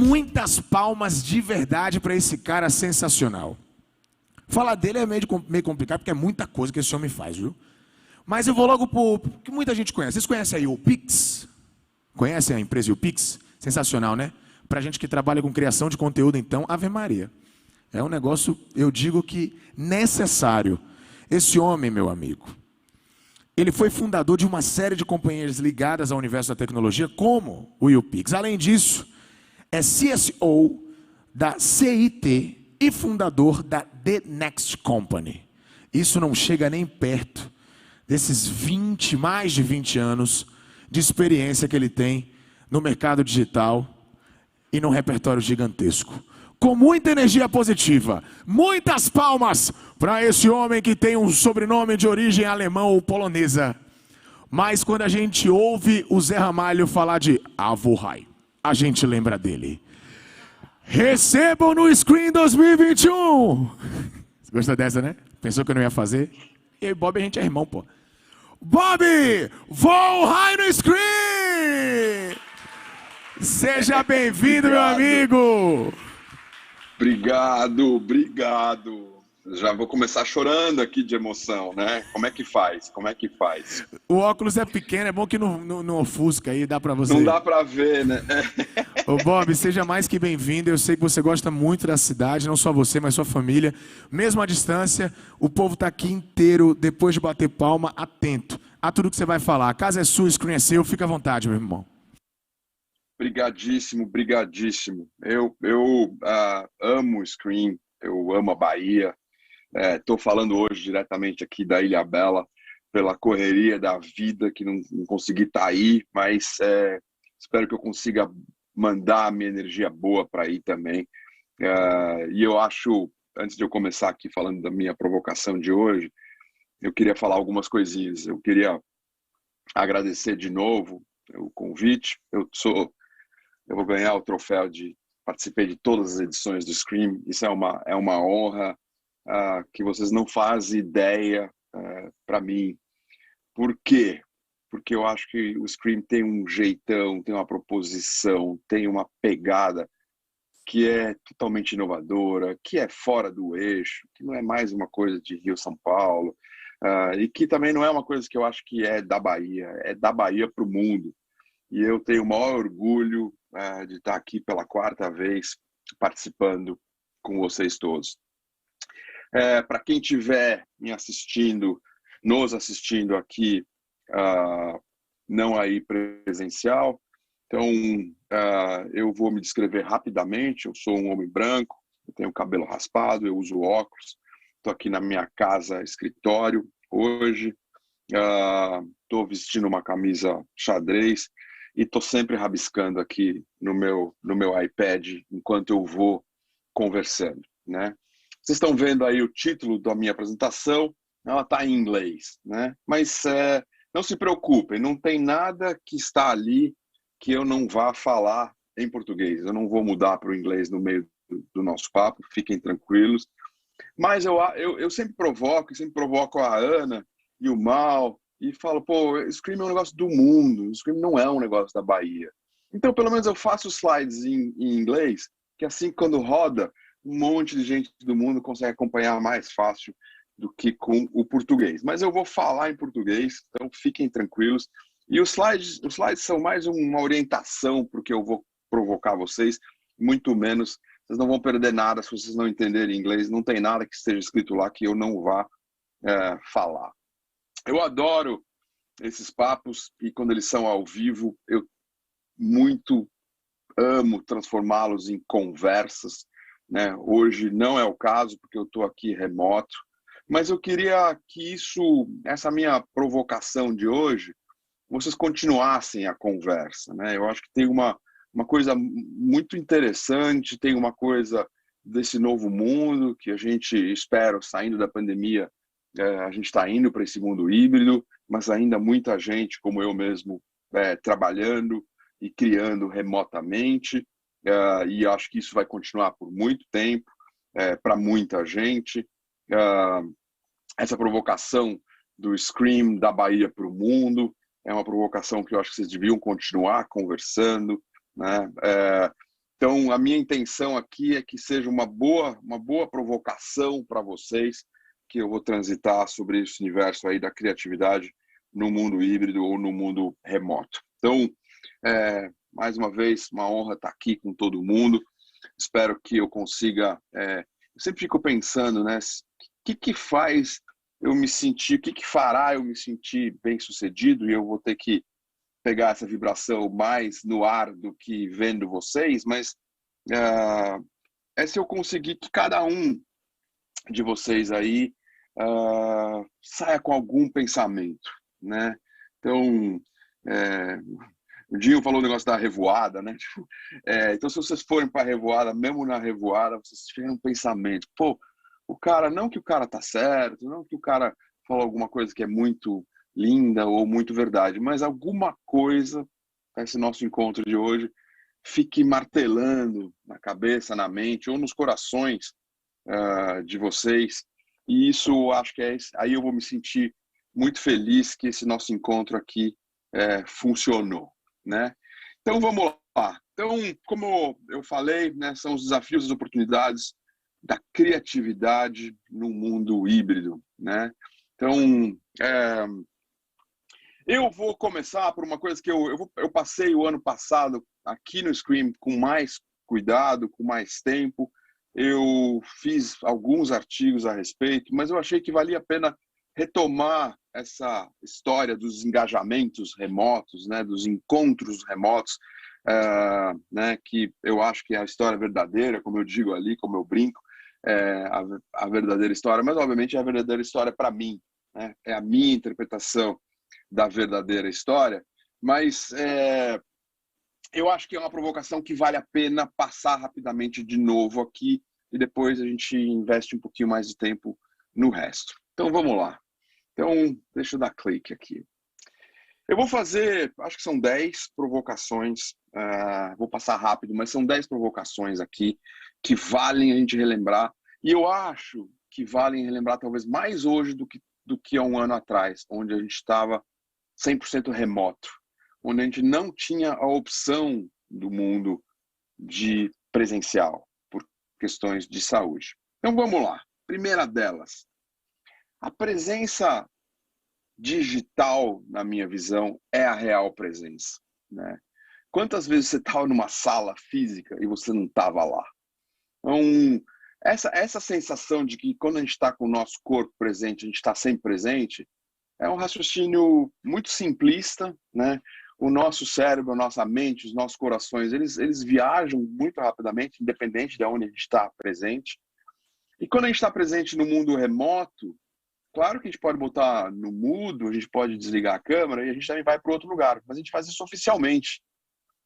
muitas palmas de verdade para esse cara sensacional. Falar dele é meio complicado, porque é muita coisa que esse homem faz, viu? Mas eu vou logo pro que muita gente conhece. Vocês conhecem aí o Pix? Conhecem a empresa o Pix? Sensacional, né? Pra gente que trabalha com criação de conteúdo, então, Ave Maria. É um negócio, eu digo que necessário. Esse homem, meu amigo, ele foi fundador de uma série de companhias ligadas ao universo da tecnologia, como o YouPix. Além disso, é CSO da CIT e fundador da The Next Company. Isso não chega nem perto desses mais de 20 anos de experiência que ele tem no mercado digital e num repertório gigantesco. Com muita energia positiva, muitas palmas para esse homem que tem um sobrenome de origem alemã ou polonesa. Mas quando a gente ouve o Zé Ramalho falar de Avohai, a gente lembra dele. Recebam no Scream 2021! Você gostou dessa, né? Pensou que eu não ia fazer? Eu e Bob, a gente é irmão, pô. Bob, vou high no Scream! Seja bem-vindo, meu amigo! Obrigado. Já vou começar chorando aqui de emoção, né? Como é que faz? O óculos é pequeno, é bom que não ofusca aí, dá pra você... Não dá pra ver, né? Ô Bob, seja mais que bem-vindo. Eu sei que você gosta muito da cidade, não só você, mas sua família. Mesmo à distância, o povo tá aqui inteiro, depois de bater palma, atento a tudo que você vai falar. A casa é sua, o Scream é seu, fica à vontade, meu irmão. Brigadíssimo. Eu amo o Scream, eu amo a Bahia. Estou falando hoje diretamente aqui da Ilhabela, pela correria da vida, que não consegui estar aí, mas espero que eu consiga mandar a minha energia boa para aí também. E eu acho, antes de eu começar aqui falando da minha provocação de hoje, eu queria falar algumas coisinhas. Eu queria agradecer de novo o convite. Eu vou ganhar o troféu de participei de todas as edições do Scream. Isso é uma honra que vocês não fazem ideia para mim. Por quê? Porque eu acho que o Scream tem um jeitão, tem uma proposição, tem uma pegada que é totalmente inovadora, que é fora do eixo, que não é mais uma coisa de Rio-São Paulo, e que também não é uma coisa que eu acho que é da Bahia para o mundo. E eu tenho o maior orgulho de estar aqui pela 4ª vez participando com vocês todos. Para quem estiver nos assistindo aqui, não aí presencial, então eu vou me descrever rapidamente. Eu sou um homem branco, eu tenho cabelo raspado, eu uso óculos, estou aqui na minha casa escritório hoje, estou vestindo uma camisa xadrez e estou sempre rabiscando aqui no meu iPad enquanto eu vou conversando, né? Vocês estão vendo aí o título da minha apresentação, ela está em inglês, né? Mas não se preocupem, não tem nada que está ali que eu não vá falar em português. Eu não vou mudar para o inglês no meio do nosso papo, fiquem tranquilos. Mas eu sempre provoco a Ana e o Mal, e falo, pô, Scream é um negócio do mundo, Scream não é um negócio da Bahia. Então, pelo menos eu faço slides em inglês, que assim, quando roda, um monte de gente do mundo consegue acompanhar mais fácil do que com o português. Mas eu vou falar em português, então fiquem tranquilos. E os slides são mais uma orientação para o que eu vou provocar vocês, muito menos. Vocês não vão perder nada se vocês não entenderem inglês. Não tem nada que esteja escrito lá que eu não vá falar. Eu adoro esses papos e quando eles são ao vivo, eu muito amo transformá-los em conversas, né? Hoje não é o caso porque eu estou aqui remoto, mas eu queria que essa minha provocação de hoje, vocês continuassem a conversa, né? Eu acho que tem uma coisa muito interessante, tem uma coisa desse novo mundo que a gente espera, saindo da pandemia, a gente está indo para esse mundo híbrido, mas ainda muita gente, como eu mesmo, trabalhando e criando remotamente, e acho que isso vai continuar por muito tempo, para muita gente. Essa provocação do Scream da Bahia para o mundo é uma provocação que eu acho que vocês deviam continuar conversando, né? Então, a minha intenção aqui é que seja uma boa provocação para vocês, que eu vou transitar sobre esse universo aí da criatividade no mundo híbrido ou no mundo remoto. Então, mais uma vez, uma honra estar aqui com todo mundo. Espero que eu consiga... eu sempre fico pensando, né? O que faz eu me sentir... O que fará eu me sentir bem-sucedido? E eu vou ter que pegar essa vibração mais no ar do que vendo vocês, mas é se eu conseguir que cada um de vocês aí saia com algum pensamento, né? Então, o Dinho falou o negócio da revoada, né? Então, se vocês forem para a revoada, mesmo na revoada, vocês tiverem um pensamento. Pô, o cara, não que o cara tá certo, não que o cara falou alguma coisa que é muito linda ou muito verdade, mas alguma coisa, esse nosso encontro de hoje, fique martelando na cabeça, na mente ou nos corações de vocês. E isso, acho que aí eu vou me sentir muito feliz que esse nosso encontro aqui funcionou, né? Então, vamos lá. Então, como eu falei, né, são os desafios e as oportunidades da criatividade no mundo híbrido, né? Então, eu vou começar por uma coisa que eu passei o ano passado aqui no Scream com mais cuidado, com mais tempo. Eu fiz alguns artigos a respeito, mas eu achei que valia a pena retomar essa história dos engajamentos remotos, né, dos encontros remotos, né, que eu acho que é a história verdadeira, como eu digo ali, como eu brinco, a verdadeira história, mas obviamente é a verdadeira história para mim, né, é a minha interpretação da verdadeira história, mas eu acho que é uma provocação que vale a pena passar rapidamente de novo aqui e depois a gente investe um pouquinho mais de tempo no resto. Então vamos lá. Então deixa eu dar clique aqui. Eu vou fazer, acho que são 10 provocações, vou passar rápido, mas são 10 provocações aqui que valem a gente relembrar, e eu acho que valem relembrar talvez mais hoje do que há um ano atrás, onde a gente estava 100% remoto, onde a gente não tinha a opção do mundo de presencial, por questões de saúde. Então vamos lá. Primeira delas, a presença digital, na minha visão, é a real presença, né? Quantas vezes você estava numa sala física e você não estava lá? Então, essa sensação de que quando a gente está com o nosso corpo presente, a gente está sempre presente, é um raciocínio muito simplista, né? O nosso cérebro, a nossa mente, os nossos corações, eles viajam muito rapidamente, independente de onde a gente está presente. E quando a gente está presente no mundo remoto, claro que a gente pode botar no mudo, a gente pode desligar a câmera e a gente também vai para outro lugar, mas a gente faz isso oficialmente,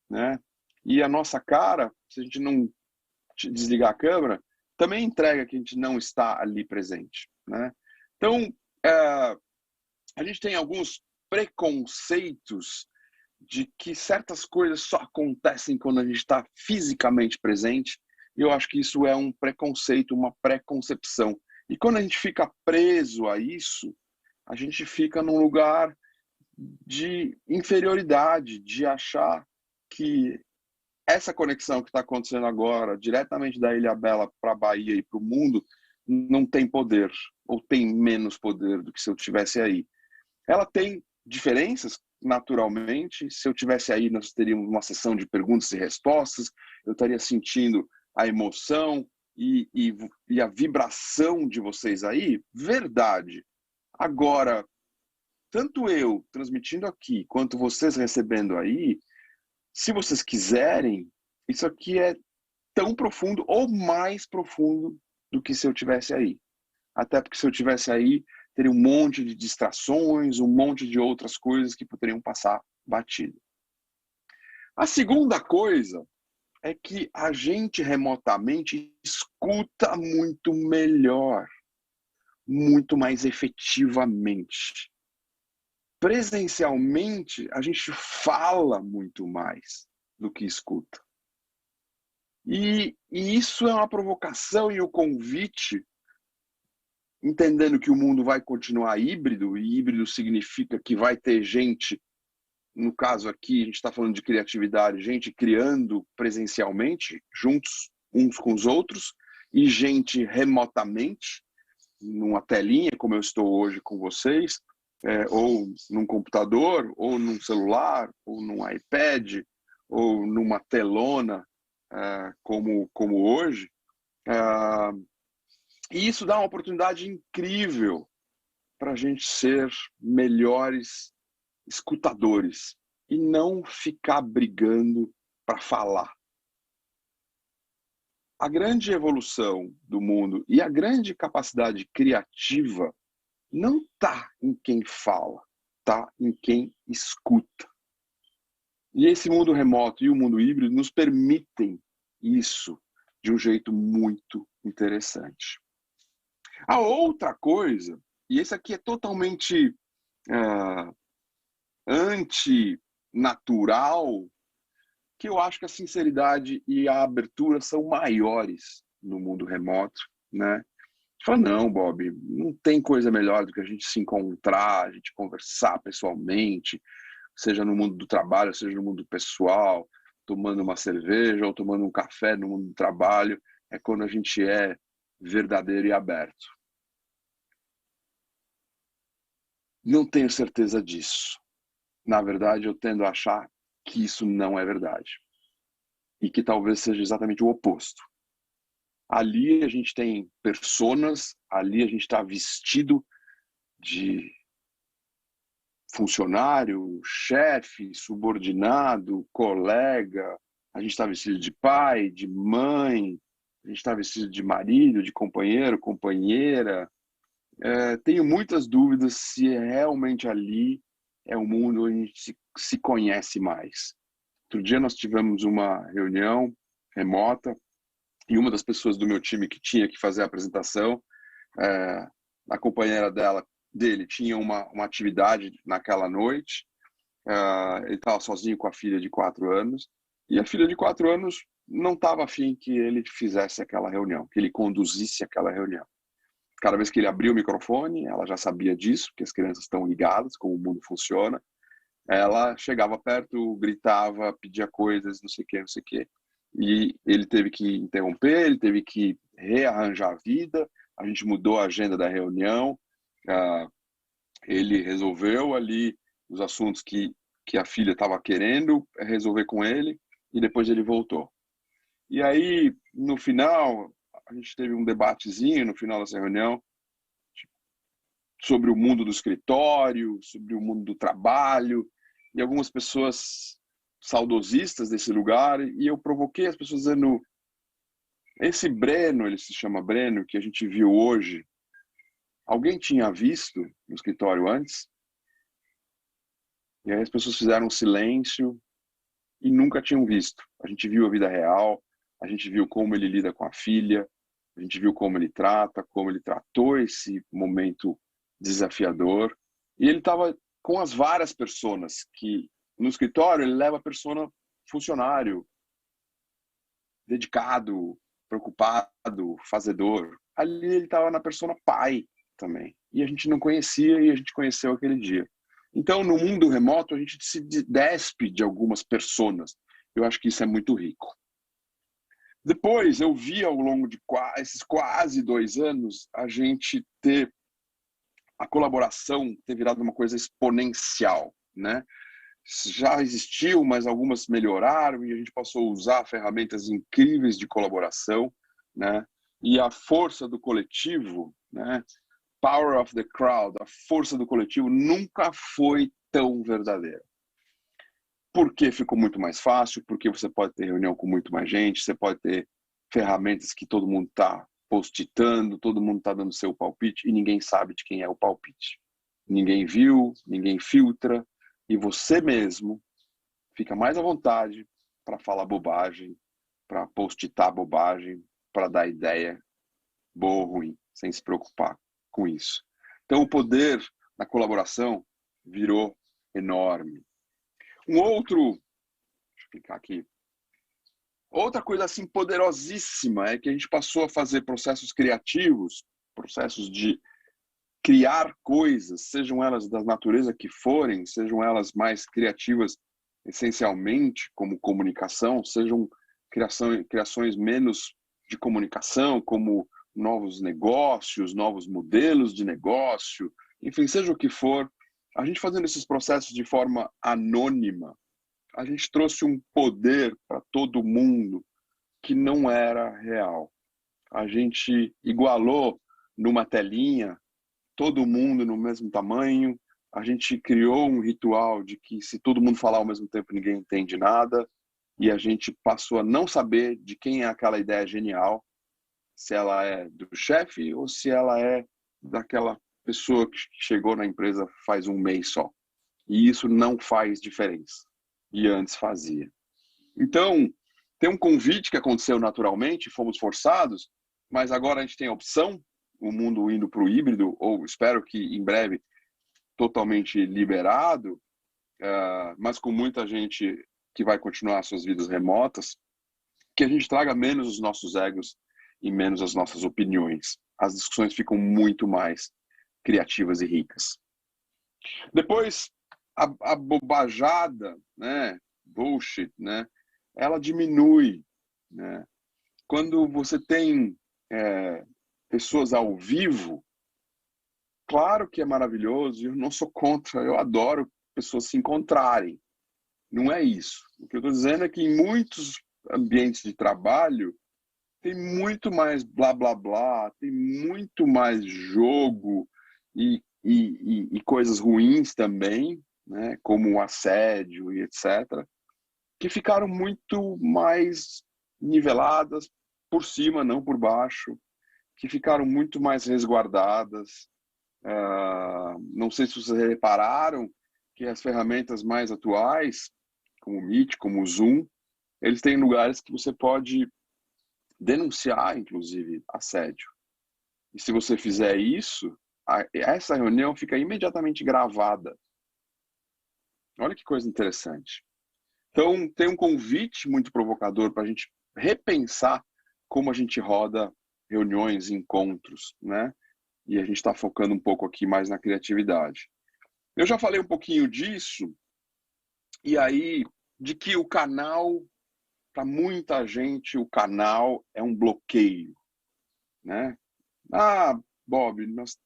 né? E a nossa cara, se a gente não desligar a câmera, também entrega que a gente não está ali presente, né? Então, a gente tem alguns preconceitos de que certas coisas só acontecem quando a gente está fisicamente presente, e eu acho que isso é um preconceito, uma preconcepção. E quando a gente fica preso a isso, a gente fica num lugar de inferioridade, de achar que essa conexão que está acontecendo agora, diretamente da Ilhabela para a Bahia e para o mundo, não tem poder, ou tem menos poder do que se eu estivesse aí. Ela tem diferenças, naturalmente. Se eu tivesse aí, nós teríamos uma sessão de perguntas e respostas, eu estaria sentindo a emoção e a vibração de vocês aí, verdade. Agora, tanto eu transmitindo aqui, quanto vocês recebendo aí, se vocês quiserem, isso aqui é tão profundo ou mais profundo do que se eu tivesse aí. Até porque se eu tivesse aí, teria um monte de distrações, um monte de outras coisas que poderiam passar batido. A segunda coisa é que a gente remotamente escuta muito melhor, muito mais efetivamente. Presencialmente, a gente fala muito mais do que escuta. E isso é uma provocação e o convite, entendendo que o mundo vai continuar híbrido, e híbrido significa que vai ter gente no caso aqui, a gente está falando de criatividade, gente criando presencialmente, juntos uns com os outros, e gente remotamente, numa telinha, como eu estou hoje com vocês, ou num computador, ou num celular, ou num iPad, ou numa telona, como hoje. E isso dá uma oportunidade incrível para a gente ser melhores escutadores e não ficar brigando para falar. A grande evolução do mundo e a grande capacidade criativa não está em quem fala, está em quem escuta. E esse mundo remoto e o mundo híbrido nos permitem isso de um jeito muito interessante. A outra coisa, e esse aqui é totalmente antinatural, que eu acho que a sinceridade e a abertura são maiores no mundo remoto, né? Fala, não, Bob, não tem coisa melhor do que a gente se encontrar, a gente conversar pessoalmente, seja no mundo do trabalho, seja no mundo pessoal, tomando uma cerveja ou tomando um café no mundo do trabalho, é quando a gente é verdadeiro e aberto. Não tenho certeza disso. Na verdade, eu tendo a achar que isso não é verdade. E que talvez seja exatamente o oposto. Ali a gente tem personas, ali a gente está vestido de funcionário, chefe, subordinado, colega, a gente está vestido de pai, de mãe, a gente está vestido de marido, de companheiro, companheira. Tenho muitas dúvidas se realmente ali é um mundo onde a gente se conhece mais. Outro dia nós tivemos uma reunião remota e uma das pessoas do meu time que tinha que fazer a apresentação, a companheira dele tinha uma atividade naquela noite, ele estava sozinho com a filha de 4 anos, e a filha de 4 anos não estava afim que ele fizesse aquela reunião, que ele conduzisse aquela reunião. Cada vez que ele abria o microfone, ela já sabia disso, porque as crianças estão ligadas, como o mundo funciona. Ela chegava perto, gritava, pedia coisas, não sei o que, não sei o que. E ele teve que interromper, ele teve que rearranjar a vida, a gente mudou a agenda da reunião, ele resolveu ali os assuntos que a filha estava querendo resolver com ele, e depois ele voltou. E aí, no final, a gente teve um debatezinho no final dessa reunião sobre o mundo do escritório, sobre o mundo do trabalho, e algumas pessoas saudosistas desse lugar, e eu provoquei as pessoas dizendo, esse Breno, ele se chama Breno, que a gente viu hoje, alguém tinha visto no escritório antes? E aí as pessoas fizeram um silêncio e nunca tinham visto. A gente viu a vida real, a gente viu como ele lida com a filha, a gente viu como ele trata, como ele tratou esse momento desafiador. E ele estava com as várias personas que no escritório ele leva a persona funcionário, dedicado, preocupado, fazedor. Ali ele estava na persona pai também. E a gente não conhecia e a gente conheceu aquele dia. Então, no mundo remoto, a gente se despe de algumas personas. Eu acho que isso é muito rico. Depois, eu vi ao longo de esses quase 2 anos, a gente ter a colaboração ter virado uma coisa exponencial, né? Já existiu, mas algumas melhoraram e a gente passou a usar ferramentas incríveis de colaboração, né? E a força do coletivo, né? Power of the crowd, a força do coletivo nunca foi tão verdadeira. Porque ficou muito mais fácil, porque você pode ter reunião com muito mais gente, você pode ter ferramentas que todo mundo está postitando, todo mundo está dando seu palpite e ninguém sabe de quem é o palpite. Ninguém viu, ninguém filtra e você mesmo fica mais à vontade para falar bobagem, para postitar bobagem, para dar ideia boa ou ruim, sem se preocupar com isso. Então o poder da colaboração virou enorme. Deixa eu clicar aqui. Outra coisa assim poderosíssima é que a gente passou a fazer processos criativos, processos de criar coisas, sejam elas da natureza que forem, sejam elas mais criativas essencialmente como comunicação, sejam criações menos de comunicação, como novos negócios, novos modelos de negócio, enfim, seja o que for, a gente fazendo esses processos de forma anônima, a gente trouxe um poder para todo mundo que não era real. A gente igualou numa telinha todo mundo no mesmo tamanho, a gente criou um ritual de que se todo mundo falar ao mesmo tempo ninguém entende nada, e a gente passou a não saber de quem é aquela ideia genial, se ela é do chefe ou se ela é daquela pessoa que chegou na empresa faz um mês só. E isso não faz diferença. E antes fazia. Então, tem um convite que aconteceu naturalmente, fomos forçados, mas agora a gente tem a opção, o mundo indo para o híbrido, ou espero que em breve totalmente liberado, mas com muita gente que vai continuar suas vidas remotas, que a gente traga menos os nossos egos e menos as nossas opiniões. As discussões ficam muito mais criativas e ricas. Depois, a bobajada, né, bullshit, né, ela diminui, né? Quando você tem pessoas ao vivo, claro que é maravilhoso, eu não sou contra, eu adoro pessoas se encontrarem. Não é isso. O que eu estou dizendo é que em muitos ambientes de trabalho tem muito mais blá blá blá, tem muito mais jogo e coisas ruins também, né, como o assédio e etc., que ficaram muito mais niveladas por cima, não por baixo, que ficaram muito mais resguardadas. Não sei se vocês repararam que as ferramentas mais atuais, como o Meet, como o Zoom, eles têm lugares que você pode denunciar, inclusive, assédio. E se você fizer isso, essa reunião fica imediatamente gravada. Olha que coisa interessante. Então, tem um convite muito provocador para a gente repensar como a gente roda reuniões, encontros, né? E a gente está focando um pouco aqui mais na criatividade. Eu já falei um pouquinho disso, e aí, de que o canal, para muita gente, o canal é um bloqueio, né? Bob, nós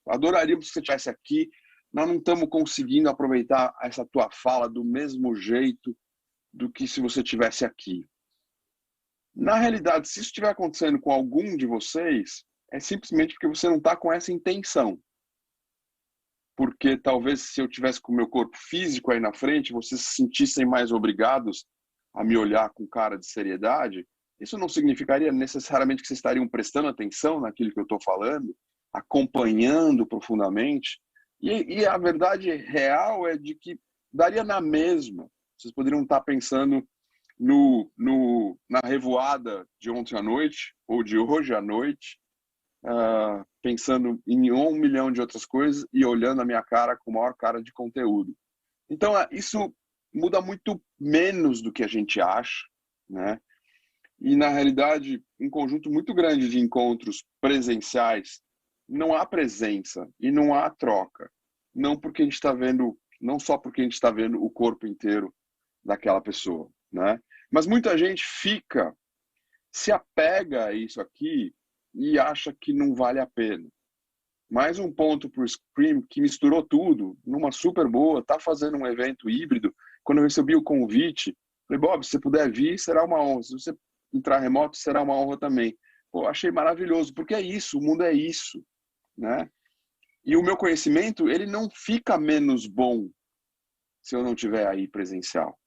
adoraríamos que você estivesse aqui, nós não estamos conseguindo aproveitar essa tua fala do mesmo jeito do que se você estivesse aqui. Na realidade, se isso estiver acontecendo com algum de vocês, é simplesmente porque você não está com essa intenção. Porque talvez se eu tivesse com o meu corpo físico aí na frente, vocês se sentissem mais obrigados a me olhar com cara de seriedade, isso não significaria necessariamente que vocês estariam prestando atenção naquilo que eu estou falando, acompanhando profundamente. E a verdade real é de que daria na mesma. Vocês poderiam estar pensando na revoada de ontem à noite ou de hoje à noite, pensando em 1 milhão de outras coisas e olhando a minha cara com maior cara de conteúdo. Então, isso muda muito menos do que a gente acha, né? E, na realidade, um conjunto muito grande de encontros presenciais, não há presença e não há troca. Não porque a gente está vendo, não só porque a gente está vendo o corpo inteiro daquela pessoa, né? Mas muita gente se apega a isso aqui e acha que não vale a pena. Mais um ponto para o Scream, que misturou tudo, numa super boa, está fazendo um evento híbrido. Quando eu recebi o convite, falei, Bob, se você puder vir, será uma honra. Se você entrar remoto, será uma honra também. Pô, achei maravilhoso, porque é isso, o mundo é isso, né? E o meu conhecimento, ele não fica menos bom se eu não estiver aí presencial.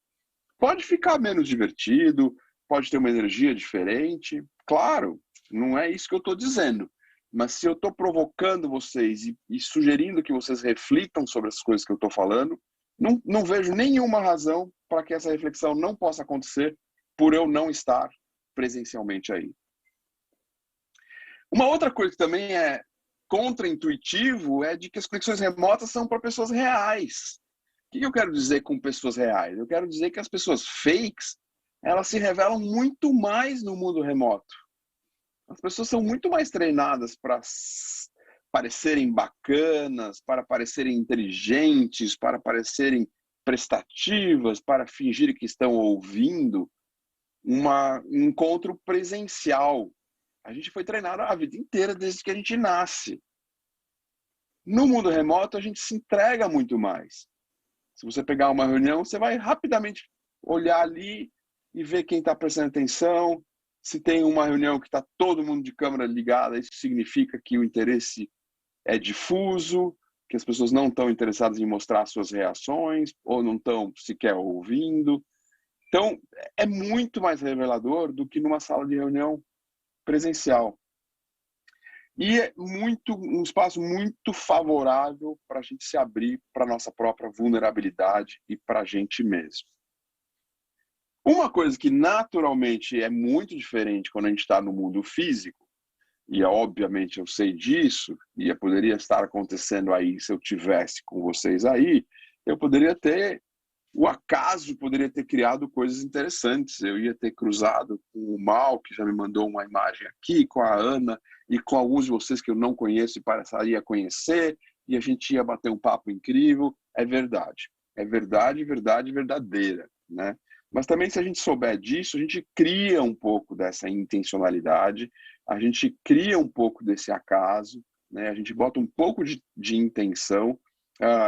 Pode ficar menos divertido, pode ter uma energia diferente, claro, não é isso que eu estou dizendo. Mas se eu estou provocando vocês e sugerindo que vocês reflitam sobre as coisas que eu estou falando, não vejo nenhuma razão para que essa reflexão não possa acontecer por eu não estar presencialmente aí. Uma outra coisa que também é contraintuitivo é de que as conexões remotas são para pessoas reais. O que eu quero dizer com pessoas reais? Eu quero dizer que as pessoas fakes, elas se revelam muito mais no mundo remoto. As pessoas são muito mais treinadas parecerem bacanas, para parecerem inteligentes, para parecerem prestativas, para fingir que estão ouvindo, um encontro presencial. A gente foi treinado a vida inteira desde que a gente nasce. No mundo remoto, a gente se entrega muito mais. Se você pegar uma reunião, você vai rapidamente olhar ali e ver quem está prestando atenção. Se tem uma reunião que está todo mundo de câmera ligada, isso significa que o interesse é difuso, que as pessoas não estão interessadas em mostrar suas reações ou não estão sequer ouvindo. Então, é muito mais revelador do que numa sala de reunião presencial. E é um espaço muito favorável para a gente se abrir para a nossa própria vulnerabilidade e para a gente mesmo. Uma coisa que naturalmente é muito diferente quando a gente está no mundo físico, e obviamente eu sei disso, e poderia estar acontecendo aí se eu tivesse com vocês aí, eu poderia ter, o acaso poderia ter criado coisas interessantes. Eu ia ter cruzado com o Mal, que já me mandou uma imagem aqui, com a Ana, e com alguns de vocês que eu não conheço e passaria a conhecer, e a gente ia bater um papo incrível. É verdade. É verdade, verdade, verdadeira, né? Mas também, se a gente souber disso, a gente cria um pouco dessa intencionalidade, a gente cria um pouco desse acaso, né? A gente bota um pouco de intenção,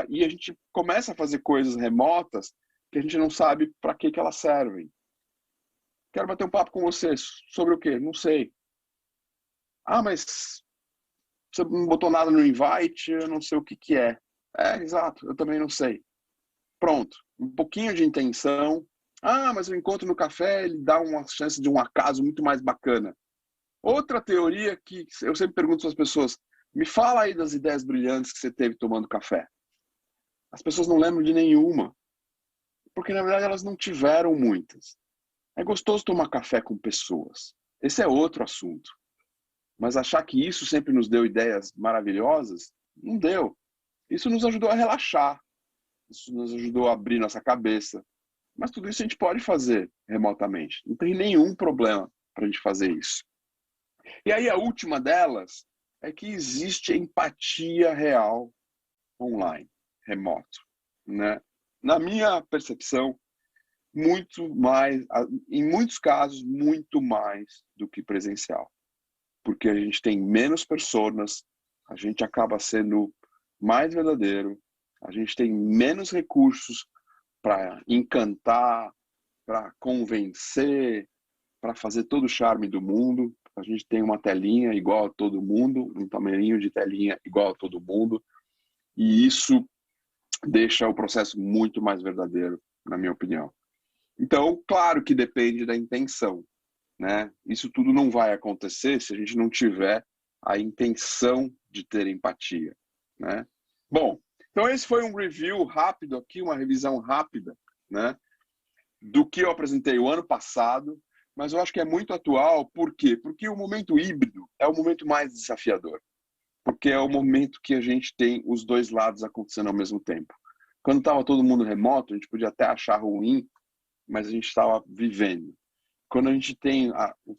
e a gente começa a fazer coisas remotas que a gente não sabe para que elas servem. Quero bater um papo com você sobre o quê? Não sei. Mas você não botou nada no invite, eu não sei o que é. Exato, eu também não sei. Pronto, um pouquinho de intenção. Mas o encontro no café ele dá uma chance de um acaso muito mais bacana. Outra teoria que eu sempre pergunto para as pessoas, me fala aí das ideias brilhantes que você teve tomando café. As pessoas não lembram de nenhuma, porque na verdade elas não tiveram muitas. É gostoso tomar café com pessoas. Esse é outro assunto. Mas achar que isso sempre nos deu ideias maravilhosas, não deu. Isso nos ajudou a relaxar. Isso nos ajudou a abrir nossa cabeça. Mas tudo isso a gente pode fazer remotamente. Não tem nenhum problema para a gente fazer isso. E aí a última delas é que existe empatia real online, remoto, né? Na minha percepção, muito mais, em muitos casos, muito mais do que presencial. Porque a gente tem menos personas, a gente acaba sendo mais verdadeiro, a gente tem menos recursos para encantar, para convencer, para fazer todo o charme do mundo. A gente tem uma telinha igual a todo mundo, um tamanhinho de telinha igual a todo mundo, e isso deixa o processo muito mais verdadeiro, na minha opinião. Então, claro que depende da intenção, né? Isso tudo não vai acontecer se a gente não tiver a intenção de ter empatia, né? Bom, então esse foi um review rápido aqui, uma revisão rápida, né, do que eu apresentei o ano passado, mas eu acho que é muito atual. Por quê? Porque o momento híbrido é o momento mais desafiador, porque é o momento que a gente tem os dois lados acontecendo ao mesmo tempo. Quando estava todo mundo remoto, a gente podia até achar ruim, mas a gente estava vivendo. Quando a gente tem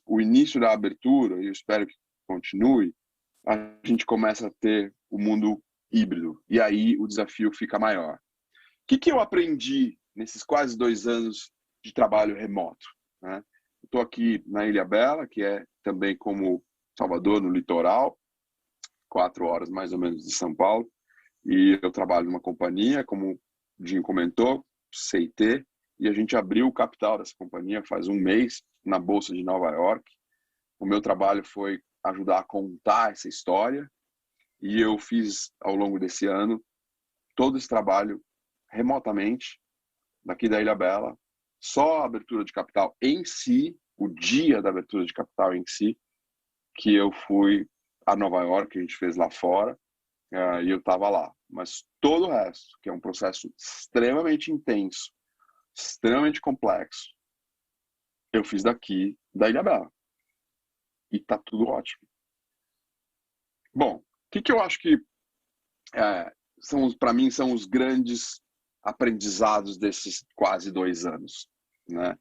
o início da abertura, e eu espero que continue, a gente começa a ter o mundo híbrido, e aí o desafio fica maior. O que eu aprendi nesses quase 2 anos de trabalho remoto, né? Estou aqui na Ilha Bela, que é também como Salvador, no litoral, 4 horas mais ou menos de São Paulo, e eu trabalho numa companhia, como o Dinho comentou, CIT, e a gente abriu o capital dessa companhia faz um mês na Bolsa de Nova York. O meu trabalho foi ajudar a contar essa história, e eu fiz, ao longo desse ano, todo esse trabalho remotamente, daqui da Ilha Bela. Só a abertura de capital em si, o dia da abertura de capital em si, que eu fui a Nova York, a gente fez lá fora, e eu estava lá. Mas todo o resto, que é um processo extremamente intenso, extremamente complexo, eu fiz daqui da Ilha Bela. E tá tudo ótimo. Bom, o que eu acho que para mim são os grandes aprendizados desses quase 2 anos, né?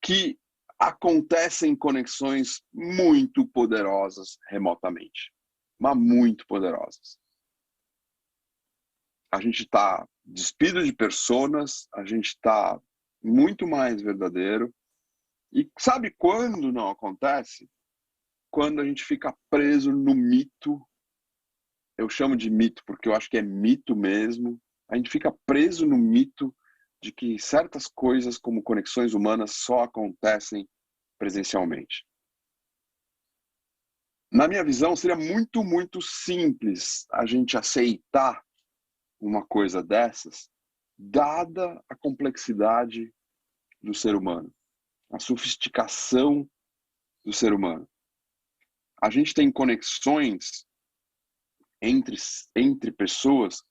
Que acontecem conexões muito poderosas remotamente. mas muito poderosas. A gente está despido de personas, a gente está muito mais verdadeiro. E sabe quando não acontece? Quando a gente fica preso no mito. Eu chamo de mito porque eu acho que é mito mesmo. A gente fica preso no mito de que certas coisas, como conexões humanas, só acontecem presencialmente. Na minha visão, seria muito, muito simples a gente aceitar uma coisa dessas, dada a complexidade do ser humano, a sofisticação do ser humano. A gente tem conexões entre pessoas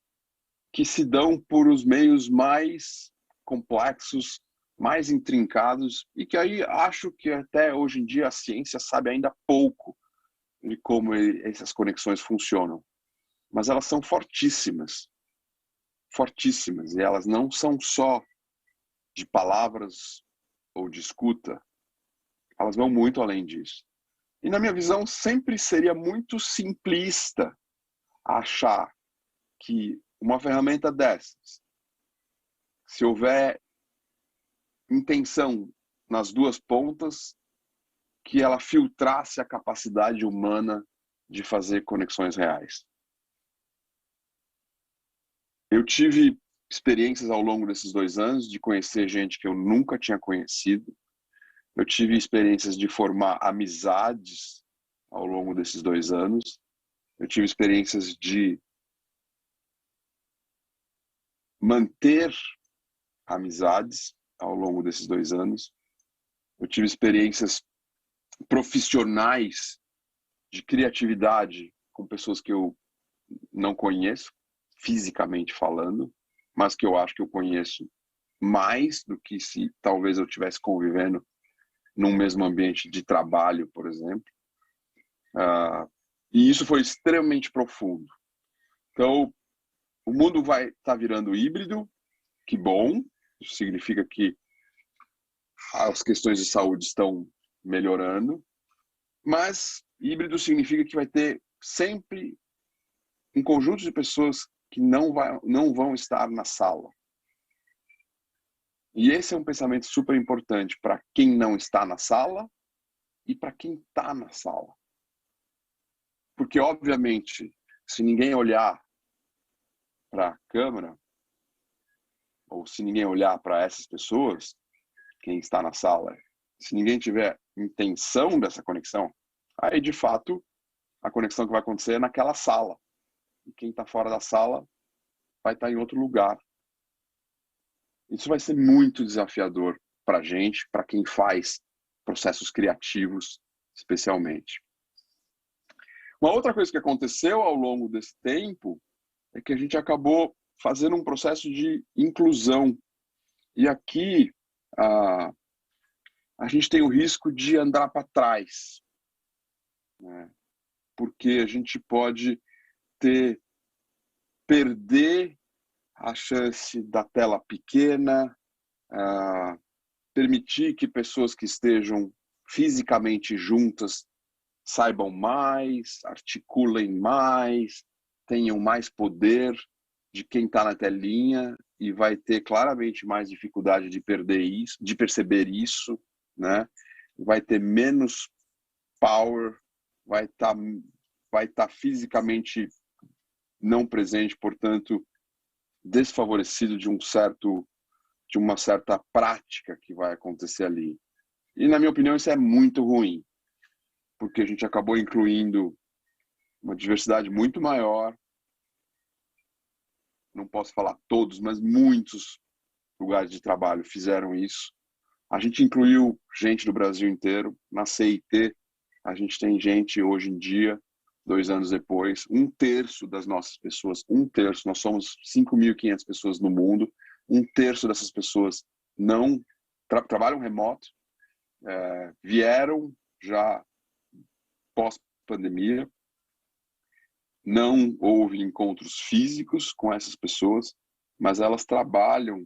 que se dão por os meios mais complexos, mais intrincados, e que aí acho que até hoje em dia a ciência sabe ainda pouco de como essas conexões funcionam. Mas elas são fortíssimas, fortíssimas, e elas não são só de palavras ou de escuta, elas vão muito além disso. E na minha visão sempre seria muito simplista achar que uma ferramenta dessas, se houver intenção nas duas pontas, que ela filtrasse a capacidade humana de fazer conexões reais. Eu tive experiências ao longo desses 2 anos de conhecer gente que eu nunca tinha conhecido. Eu tive experiências de formar amizades ao longo desses 2 anos. Eu tive experiências de manter amizades ao longo desses 2 anos. Eu tive experiências profissionais de criatividade com pessoas que eu não conheço, fisicamente falando, mas que eu acho que eu conheço mais do que se talvez eu estivesse convivendo num mesmo ambiente de trabalho, por exemplo. E isso foi extremamente profundo. Então, o mundo vai estar virando híbrido, que bom, isso significa que as questões de saúde estão melhorando, mas híbrido significa que vai ter sempre um conjunto de pessoas que não vão estar na sala. E esse é um pensamento super importante para quem não está na sala e para quem está na sala. Porque, obviamente, se ninguém olhar para a câmera, ou se ninguém olhar para essas pessoas, quem está na sala, se ninguém tiver intenção dessa conexão, aí, de fato, a conexão que vai acontecer é naquela sala. E quem está fora da sala vai estar em outro lugar. Isso vai ser muito desafiador para a gente, para quem faz processos criativos, especialmente. Uma outra coisa que aconteceu ao longo desse tempo é que a gente acabou fazendo um processo de inclusão. E aqui a gente tem o risco de andar para trás, né? Porque a gente pode perder a chance da tela pequena, permitir que pessoas que estejam fisicamente juntas saibam mais, articulem mais, tenham mais poder de quem está na telinha e vai ter claramente mais dificuldade de perder isso, de perceber isso, né? Vai ter menos power, vai estar fisicamente não presente, portanto, desfavorecido de uma certa prática que vai acontecer ali. E, na minha opinião, isso é muito ruim, porque a gente acabou incluindo uma diversidade muito maior. Não posso falar todos, mas muitos lugares de trabalho fizeram isso. A gente incluiu gente do Brasil inteiro. Na CIT, a gente tem gente hoje em dia, 2 anos depois, 1/3 das nossas pessoas, 1/3, nós somos 5.500 pessoas no mundo, 1/3 dessas pessoas não trabalham remoto, vieram já pós-pandemia, não houve encontros físicos com essas pessoas, mas elas trabalham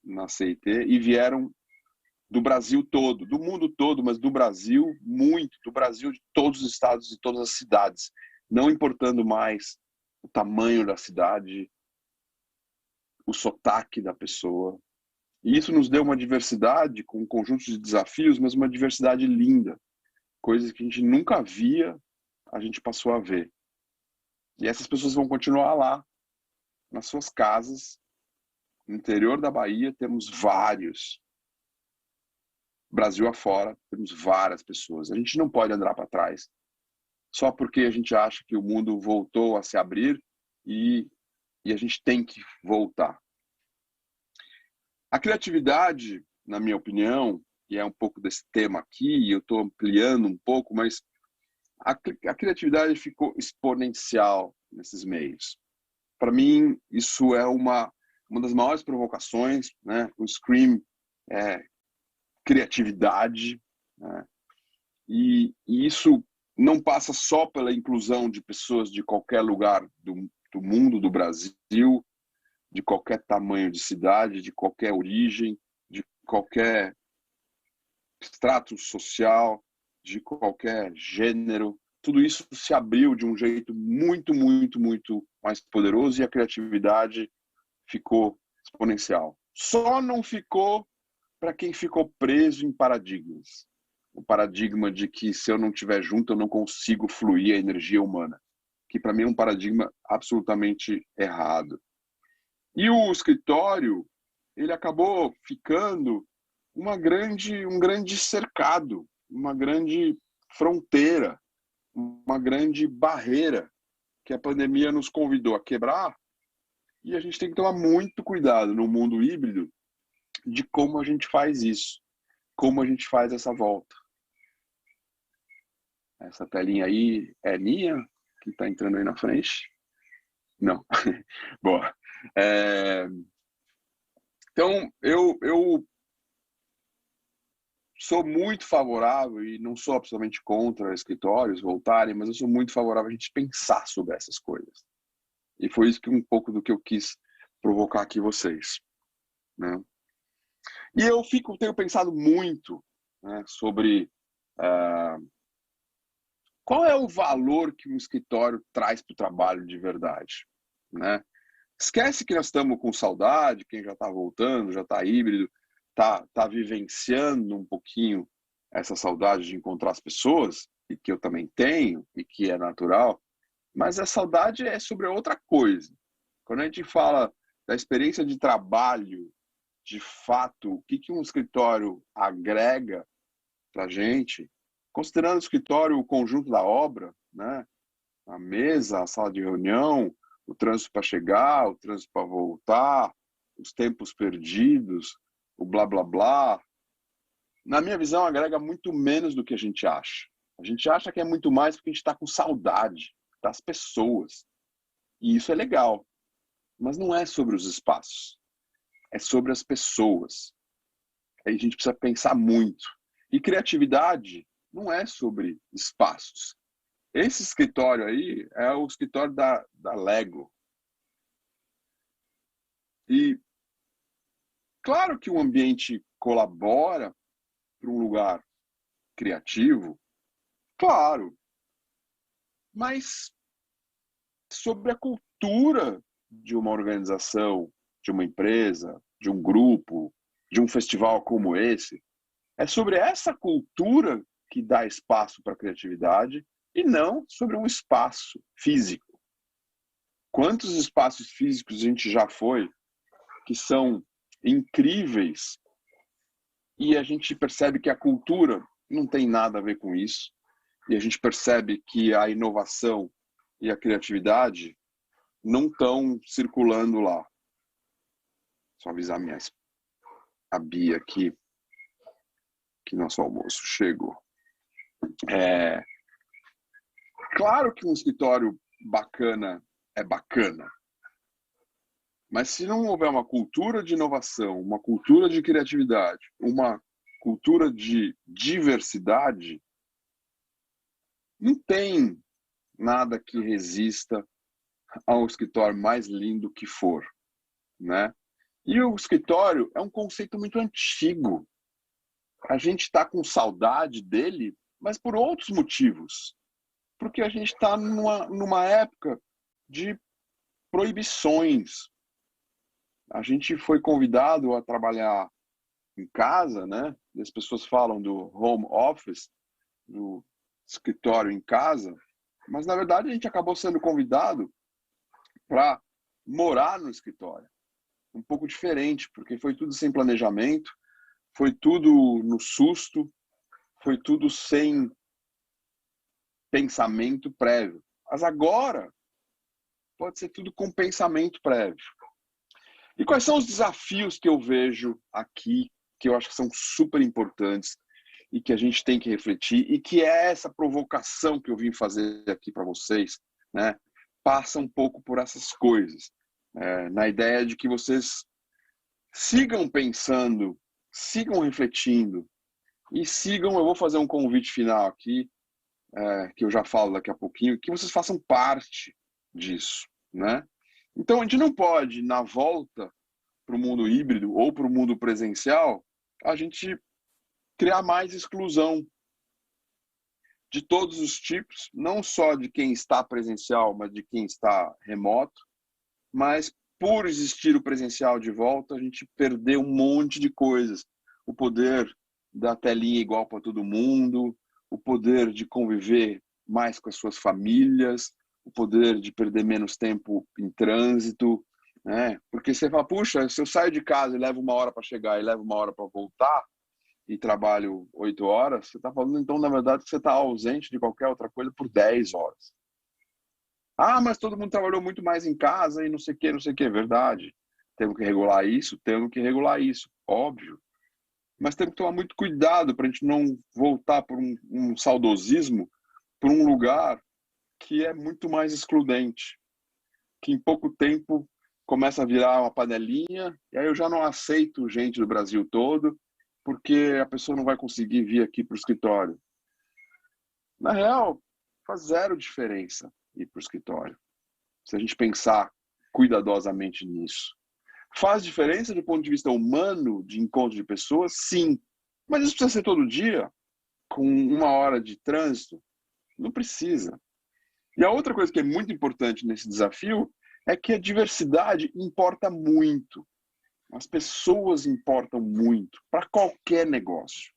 na CIT e vieram do Brasil todo, do mundo todo, mas do Brasil muito, do Brasil de todos os estados e todas as cidades. não importando mais o tamanho da cidade, o sotaque da pessoa. E isso nos deu uma diversidade com um conjunto de desafios, mas uma diversidade linda. Coisas que a gente nunca via, a gente passou a ver. E essas pessoas vão continuar lá, nas suas casas. No interior da Bahia temos vários. Brasil afora, temos várias pessoas. A gente não pode andar para trás só porque a gente acha que o mundo voltou a se abrir e a gente tem que voltar. A criatividade, na minha opinião, e é um pouco desse tema aqui, e eu estou ampliando um pouco, mas a criatividade ficou exponencial nesses meios. Para mim, isso é uma das maiores provocações, né? O Scream é criatividade, né? E isso não passa só pela inclusão de pessoas de qualquer lugar do mundo, do Brasil, de qualquer tamanho de cidade, de qualquer origem, de qualquer extrato social, de qualquer gênero. Tudo isso se abriu de um jeito muito, muito, muito mais poderoso e a criatividade ficou exponencial. Só não ficou para quem ficou preso em paradigmas. O paradigma de que se eu não estiver junto, eu não consigo fluir a energia humana. Que para mim é um paradigma absolutamente errado. E o escritório, ele acabou ficando um grande cercado, uma grande fronteira, uma grande barreira que a pandemia nos convidou a quebrar. E a gente tem que tomar muito cuidado no mundo híbrido de como a gente faz isso, como a gente faz essa volta. Essa telinha aí é minha, que está entrando aí na frente? Não. Boa. Então, eu sou muito favorável, e não sou absolutamente contra escritórios voltarem, mas eu sou muito favorável a gente pensar sobre essas coisas. E foi isso que um pouco do que eu quis provocar aqui vocês, né? E eu tenho pensado muito, né, sobre qual é o valor que um escritório traz para o trabalho de verdade, né? Esquece que nós estamos com saudade, quem já está voltando, já está híbrido, tá vivenciando um pouquinho essa saudade de encontrar as pessoas, e que eu também tenho, e que é natural, mas a saudade é sobre outra coisa. Quando a gente fala da experiência de trabalho, de fato, o que um escritório agrega para a gente, considerando o escritório o conjunto da obra, né? A mesa, a sala de reunião, o trânsito para chegar, o trânsito para voltar, os tempos perdidos, o blá blá blá. Na minha visão, agrega muito menos do que a gente acha. A gente acha que é muito mais porque a gente está com saudade das pessoas. E isso é legal. Mas não é sobre os espaços. É sobre as pessoas. Aí a gente precisa pensar muito. E criatividade não é sobre espaços. Esse escritório aí é o escritório da Lego. E claro que o ambiente colabora para um lugar criativo, claro. Mas sobre a cultura de uma organização, de uma empresa, de um grupo, de um festival como esse, é sobre essa cultura que dá espaço para a criatividade e não sobre um espaço físico. Quantos espaços físicos a gente já foi que são incríveis e a gente percebe que a cultura não tem nada a ver com isso, e a gente percebe que a inovação e a criatividade não estão circulando lá. Só avisar a Bia aqui que nosso almoço chegou. Claro que um escritório bacana é bacana, mas se não houver uma cultura de inovação, uma cultura de criatividade, uma cultura de diversidade, não tem nada que resista ao escritório mais lindo que for, né? E o escritório é um conceito muito antigo. A gente está com saudade dele, mas por outros motivos. porque a gente está numa época de proibições. A gente foi convidado a trabalhar em casa, né? E as pessoas falam do home office, do escritório em casa, mas na verdade a gente acabou sendo convidado para morar no escritório. Um pouco diferente, porque foi tudo sem planejamento, foi tudo no susto, foi tudo sem pensamento prévio. Mas agora pode ser tudo com pensamento prévio. E quais são os desafios que eu vejo aqui, que eu acho que são super importantes e que a gente tem que refletir, e que é essa provocação que eu vim fazer aqui para vocês, né? Passa um pouco por essas coisas, na ideia de que vocês sigam pensando, sigam refletindo e sigam. Eu vou fazer um convite final aqui, que eu já falo daqui a pouquinho, que vocês façam parte disso, né? Então a gente não pode, na volta para o mundo híbrido ou para o mundo presencial, a gente criar mais exclusão de todos os tipos, não só de quem está presencial, mas de quem está remoto. Mas por existir o presencial de volta, a gente perdeu um monte de coisas. O poder da telinha igual para todo mundo, o poder de conviver mais com as suas famílias, o poder de perder menos tempo em trânsito, né? Porque você fala, puxa, se eu saio de casa e levo 1 hora para chegar e levo 1 hora para voltar, e trabalho 8 horas, você está falando, então, na verdade, que você está ausente de qualquer outra coisa por 10 horas. Ah, mas todo mundo trabalhou muito mais em casa e não sei o que, não sei o que. Verdade. Temos que regular isso, óbvio. Mas temos que tomar muito cuidado para a gente não voltar por um saudosismo, por um lugar que é muito mais excludente, que em pouco tempo começa a virar uma panelinha, e aí eu já não aceito gente do Brasil todo, porque a pessoa não vai conseguir vir aqui para o escritório. Na real, faz zero diferença ir para o escritório, se a gente pensar cuidadosamente nisso. Faz diferença do ponto de vista humano, de encontro de pessoas? Sim. Mas isso precisa ser todo dia? Com 1 hora de trânsito? Não precisa. E a outra coisa que é muito importante nesse desafio é que a diversidade importa muito. As pessoas importam muito para qualquer negócio.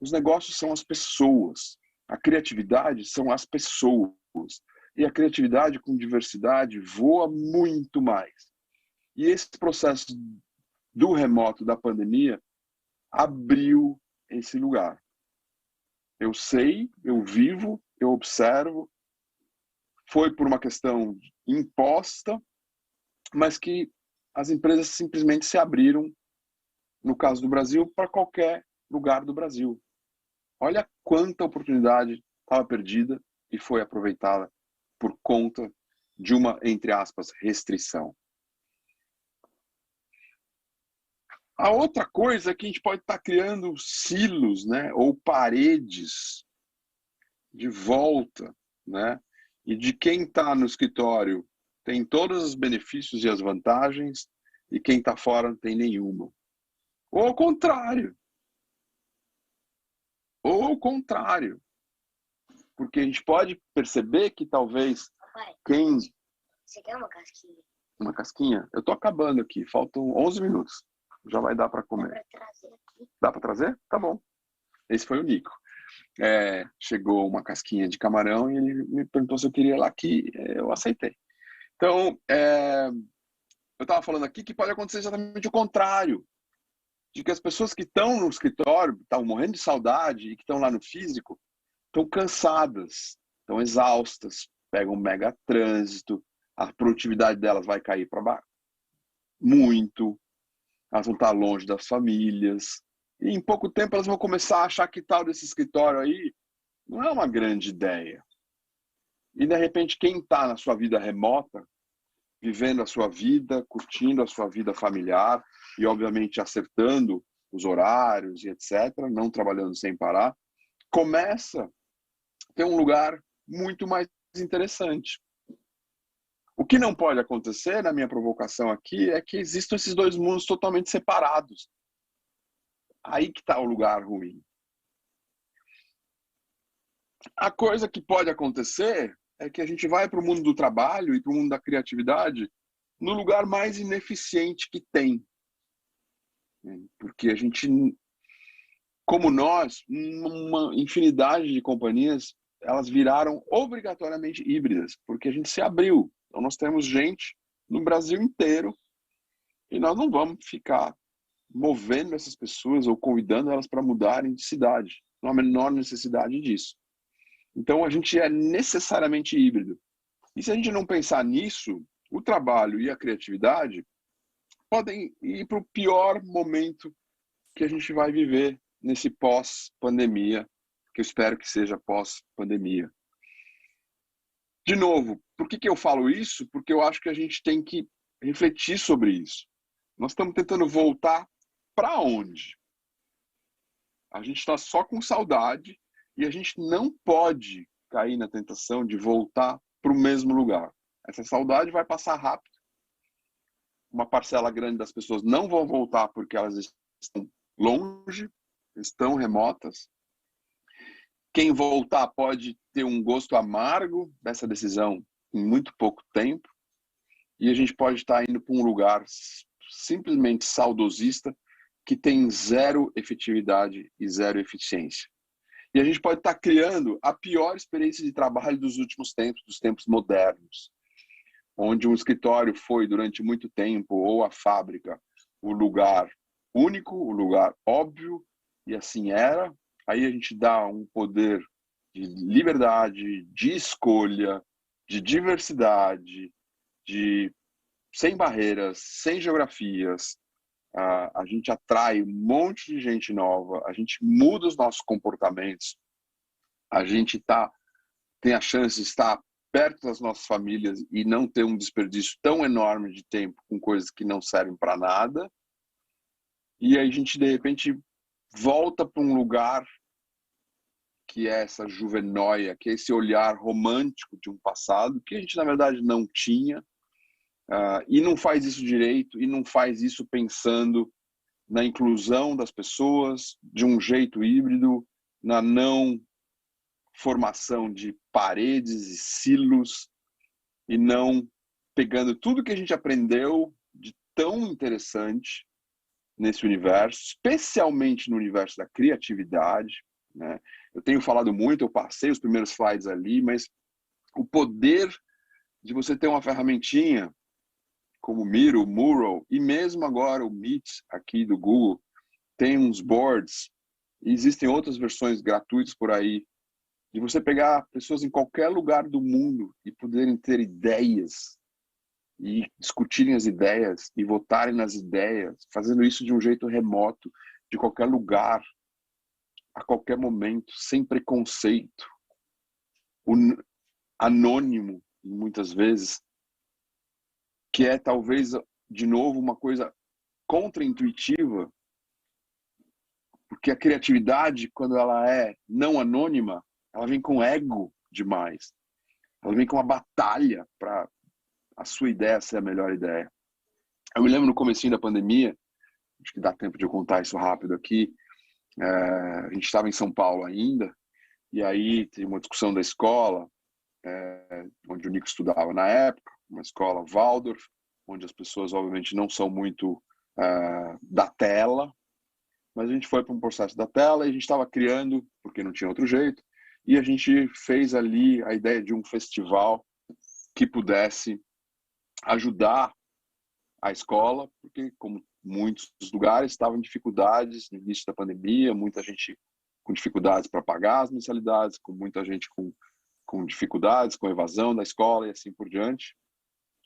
Os negócios são as pessoas. A criatividade são as pessoas. E a criatividade com diversidade voa muito mais. E esse processo do remoto, da pandemia, abriu esse lugar. Eu sei, eu vivo, eu observo. Foi por uma questão imposta, mas que as empresas simplesmente se abriram, no caso do Brasil, para qualquer lugar do Brasil. Olha quanta oportunidade estava perdida e foi aproveitada por conta de uma, entre aspas, restrição. A outra coisa é que a gente pode estar criando silos, né, ou paredes de volta, né, e de quem está no escritório tem todos os benefícios e as vantagens, e quem está fora não tem nenhuma. Ou ao contrário. Ou ao contrário. Porque a gente pode perceber que talvez Papai, quem... você quer uma casquinha? Uma casquinha? Eu tô acabando aqui, faltam 11 minutos. Já vai dar para comer. Dá pra trazer aqui? Dá para trazer? Tá bom. Esse foi o Nico. Chegou uma casquinha de camarão e ele me perguntou se eu queria laqui. Eu aceitei. Então, eu estava falando aqui que pode acontecer exatamente o contrário. De que as pessoas que estão no escritório, estão morrendo de saudade e que estão lá no físico, estão cansadas, estão exaustas, pegam um mega trânsito, a produtividade delas vai cair para baixo muito, elas vão estar longe das famílias, e em pouco tempo elas vão começar a achar que tal desse escritório aí não é uma grande ideia. E de repente quem está na sua vida remota, vivendo a sua vida, curtindo a sua vida familiar e obviamente acertando os horários e etc., não trabalhando sem parar, começa a ter um lugar muito mais interessante. O que não pode acontecer, na minha provocação aqui, é que existam esses dois mundos totalmente separados. Aí que está o lugar ruim. A coisa que pode acontecer é que a gente vai para o mundo do trabalho e para o mundo da criatividade no lugar mais ineficiente que tem. Porque a gente, como nós, uma infinidade de companhias, elas viraram obrigatoriamente híbridas, porque a gente se abriu. Então nós temos gente no Brasil inteiro e nós não vamos ficar movendo essas pessoas ou convidando elas para mudarem de cidade. Não há a menor necessidade disso. Então a gente é necessariamente híbrido. E se a gente não pensar nisso, o trabalho e a criatividade podem ir para o pior momento que a gente vai viver nesse pós-pandemia, que eu espero que seja pós-pandemia. De novo, por que eu falo isso? Porque eu acho que a gente tem que refletir sobre isso. Nós estamos tentando voltar para onde? A gente está só com saudade e a gente não pode cair na tentação de voltar para o mesmo lugar. Essa saudade vai passar rápido. Uma parcela grande das pessoas não vão voltar porque elas estão longe, estão remotas. Quem voltar pode ter um gosto amargo dessa decisão em muito pouco tempo. E a gente pode estar indo para um lugar simplesmente saudosista que tem zero efetividade e zero eficiência. E a gente pode estar criando a pior experiência de trabalho dos últimos tempos, dos tempos modernos, onde um escritório foi durante muito tempo, ou a fábrica, o lugar único, o lugar óbvio, e assim era. Aí a gente dá um poder de liberdade, de escolha, de diversidade, de sem barreiras, sem geografias. A gente atrai um monte de gente nova, a gente muda os nossos comportamentos, a gente tem a chance de estar perto das nossas famílias e não ter um desperdício tão enorme de tempo com coisas que não servem para nada. E aí a gente, de repente, volta para um lugar que é essa juvenóia, que é esse olhar romântico de um passado que a gente, na verdade, não tinha. E não faz isso direito, e não faz isso pensando na inclusão das pessoas de um jeito híbrido, na não formação de paredes e silos, e não pegando tudo que a gente aprendeu de tão interessante nesse universo, especialmente no universo da criatividade, né? Eu tenho falado muito, eu passei os primeiros slides ali, mas o poder de você ter uma ferramentinha como o Miro, o Mural, e mesmo agora o Meet aqui do Google, tem uns boards, e existem outras versões gratuitas por aí, de você pegar pessoas em qualquer lugar do mundo e poderem ter ideias, e discutirem as ideias, e votarem nas ideias, fazendo isso de um jeito remoto, de qualquer lugar, a qualquer momento, sem preconceito, anônimo, muitas vezes, que é talvez, de novo, uma coisa contraintuitiva, porque a criatividade, quando ela é não anônima, ela vem com ego demais. Ela vem com uma batalha para a sua ideia ser a melhor ideia. Eu me lembro no comecinho da pandemia, acho que dá tempo de eu contar isso rápido aqui, a gente estava em São Paulo ainda, e aí tem uma discussão da escola, onde o Nico estudava na época, uma escola Waldorf, onde as pessoas obviamente não são muito da tela, mas a gente foi para um processo da tela e a gente estava criando, porque não tinha outro jeito, e a gente fez ali a ideia de um festival que pudesse ajudar a escola, porque como muitos lugares estavam em dificuldades no início da pandemia, muita gente com dificuldades para pagar as mensalidades, com muita gente com dificuldades, com evasão da escola e assim por diante.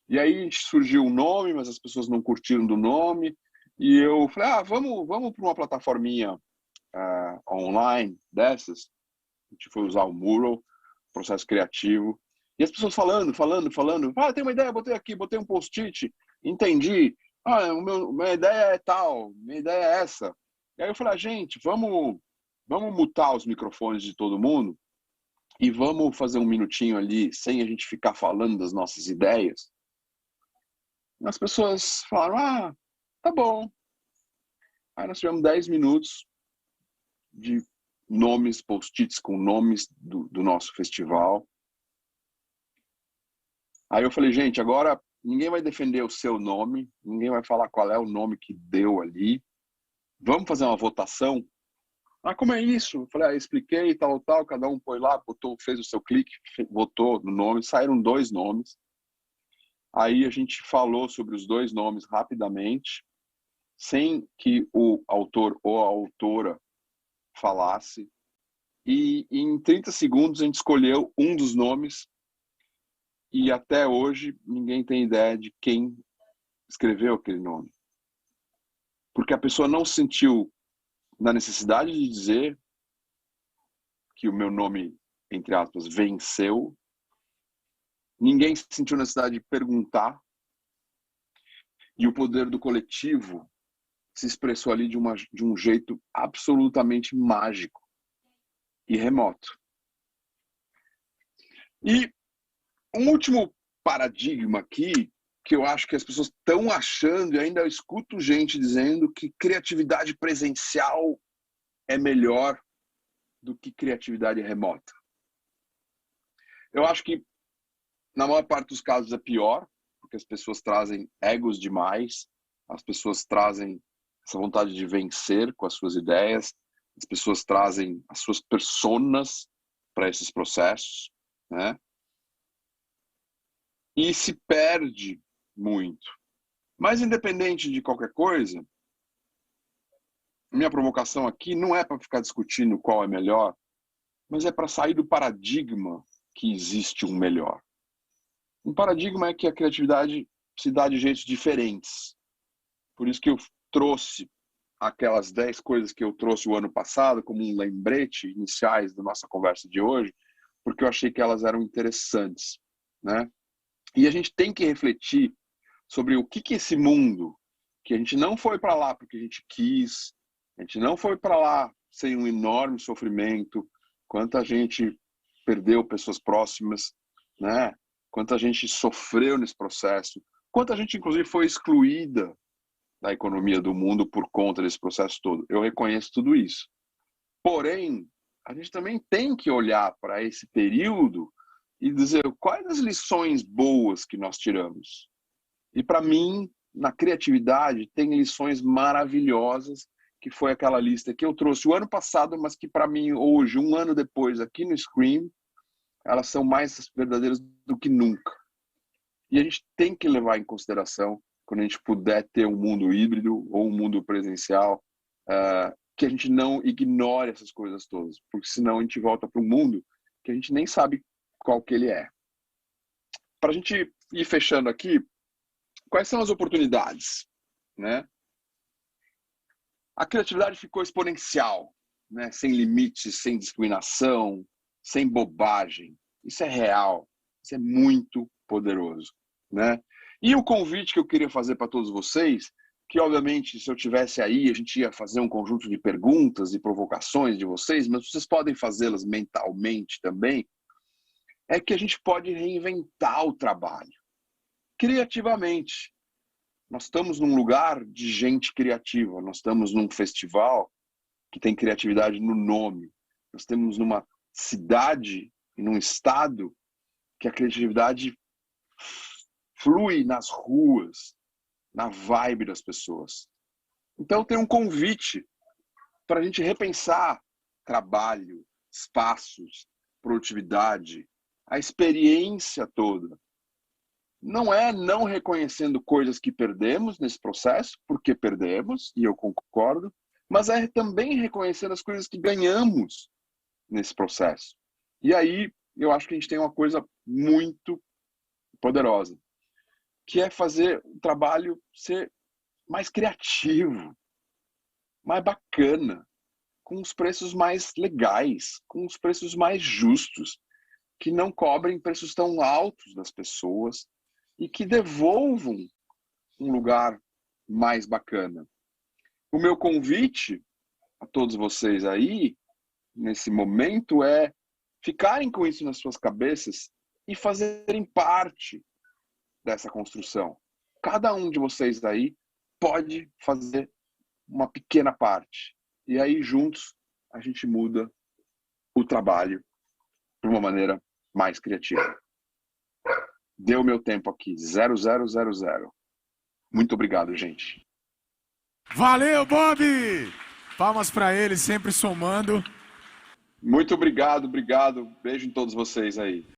E aí surgiu um nome, mas as pessoas não curtiram do nome, e eu falei, vamos para uma plataforminha online dessas. A gente foi usar o Mural, processo criativo, e as pessoas falando, tem uma ideia, botei um post-it, entendi, minha ideia é tal, minha ideia é essa. E aí eu falei, gente, vamos mutar os microfones de todo mundo e vamos fazer um minutinho ali, sem a gente ficar falando das nossas ideias. As pessoas falaram, tá bom. Aí nós tivemos 10 minutos de nomes, post-its com nomes do nosso festival. Aí eu falei, gente, agora ninguém vai defender o seu nome, ninguém vai falar qual é o nome que deu ali. Vamos fazer uma votação? Ah, como é isso? Eu falei, expliquei, tal, cada um foi lá, botou, fez o seu clique, votou no nome, saíram 2 nomes. Aí a gente falou sobre os 2 nomes rapidamente, sem que o autor ou a autora falasse. E em 30 segundos a gente escolheu um dos nomes e até hoje ninguém tem ideia de quem escreveu aquele nome. Porque a pessoa não se sentiu na necessidade de dizer que o meu nome, entre aspas, venceu. Ninguém se sentiu na necessidade de perguntar. E o poder do coletivo se expressou ali de um jeito absolutamente mágico e remoto. E um último paradigma aqui, que eu acho que as pessoas estão achando, e ainda eu escuto gente dizendo que criatividade presencial é melhor do que criatividade remota. Eu acho que na maior parte dos casos é pior, porque as pessoas trazem egos demais, as pessoas trazem essa vontade de vencer com as suas ideias, as pessoas trazem as suas personas para esses processos, né? E se perde muito. Mas independente de qualquer coisa, minha provocação aqui não é para ficar discutindo qual é melhor, mas é para sair do paradigma que existe um melhor. Um paradigma é que a criatividade se dá de jeitos diferentes. Por isso que eu trouxe aquelas 10 coisas que eu trouxe o ano passado como um lembrete iniciais da nossa conversa de hoje, porque eu achei que elas eram interessantes, né? E a gente tem que refletir sobre o que esse mundo, que a gente não foi para lá porque a gente quis, a gente não foi para lá sem um enorme sofrimento, quanta gente perdeu pessoas próximas, né? Quanta gente sofreu nesse processo, quanta gente inclusive foi excluída da economia do mundo por conta desse processo todo. Eu reconheço tudo isso. Porém, a gente também tem que olhar para esse período e dizer quais as lições boas que nós tiramos. E para mim, na criatividade, tem lições maravilhosas, que foi aquela lista que eu trouxe o ano passado, mas que para mim hoje, um ano depois, aqui no Scream, elas são mais verdadeiras do que nunca. E a gente tem que levar em consideração, quando a gente puder ter um mundo híbrido ou um mundo presencial, que a gente não ignore essas coisas todas, porque senão a gente volta para um mundo que a gente nem sabe qual que ele é. Para a gente ir fechando aqui, quais são as oportunidades, né? A criatividade ficou exponencial, né? Sem limites, sem discriminação, sem bobagem. Isso é real, isso é muito poderoso, né? E o convite que eu queria fazer para todos vocês, que obviamente se eu tivesse aí, a gente ia fazer um conjunto de perguntas e provocações de vocês, mas vocês podem fazê-las mentalmente também, é que a gente pode reinventar o trabalho criativamente. Nós estamos num lugar de gente criativa, nós estamos num festival que tem criatividade no nome, nós estamos numa cidade e num estado que a criatividade flui nas ruas, na vibe das pessoas. Então tem um convite para a gente repensar trabalho, espaços, produtividade, a experiência toda. Não é não reconhecendo coisas que perdemos nesse processo, porque perdemos, e eu concordo, mas é também reconhecendo as coisas que ganhamos nesse processo. E aí eu acho que a gente tem uma coisa muito poderosa, que é fazer o trabalho ser mais criativo, mais bacana, com os preços mais legais, com os preços mais justos, que não cobrem preços tão altos das pessoas e que devolvam um lugar mais bacana. O meu convite a todos vocês aí, nesse momento, é ficarem com isso nas suas cabeças e fazerem parte dessa construção. Cada um de vocês aí pode fazer uma pequena parte. E aí, juntos, a gente muda o trabalho de uma maneira mais criativa. Deu meu tempo aqui, 0000. Muito obrigado, gente. Valeu, Bob! Palmas para ele, sempre somando. Muito obrigado. Beijo em todos vocês aí.